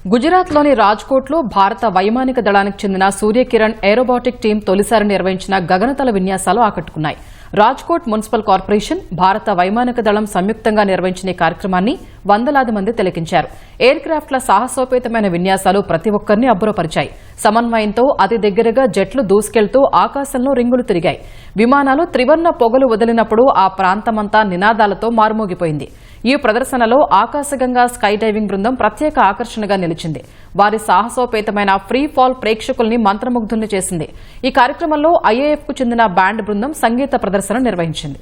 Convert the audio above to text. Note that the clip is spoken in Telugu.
గుజరాత్లోని రాజ్కోట్లో భారత వైమానిక దళానికి చెందిన సూర్యకిరణ్ ఏరోబాటిక్ టీం తొలిసారి నిర్వహించిన గగనతల విన్యాసాలు ఆకట్టుకున్నాయి. రాజ్కోట్ మున్సిపల్ కార్పొరేషన్, భారత వైమానిక దళం సంయుక్తంగా నిర్వహించిన ఈ కార్యక్రమాన్ని వందలాది మంది తిలకించారు. ఎయిర్ క్రాఫ్ట్ల సాహసోపేతమైన విన్యాసాలు ప్రతి ఒక్కరిని అబ్బురపరిచాయి. సమన్వయంతో అతి దగ్గరగా జట్లు దూసుకెళ్తూ ఆకాశంలో రింగులు తిరిగాయి. విమానాలు త్రివర్ణ పొగలు వదిలినప్పుడు ఆ ప్రాంతమంతా నినాదాలతో మారుమోగిపోయింది. ఈ ప్రదర్శనలో ఆకాశగంగా స్కై డైవింగ్ బృందం ప్రత్యేక ఆకర్షణగా నిలిచింది. వారి సాహసోపేతమైన ఫ్రీ ఫాల్ ప్రేక్షకుల్ని మంత్రముగ్ధుల్ని చేసింది. ఈ కార్యక్రమంలో ఐఏఎఫ్ కు చెందిన బ్యాండ్ బృందం సంగీత ప్రదర్శన నిర్వహించింది.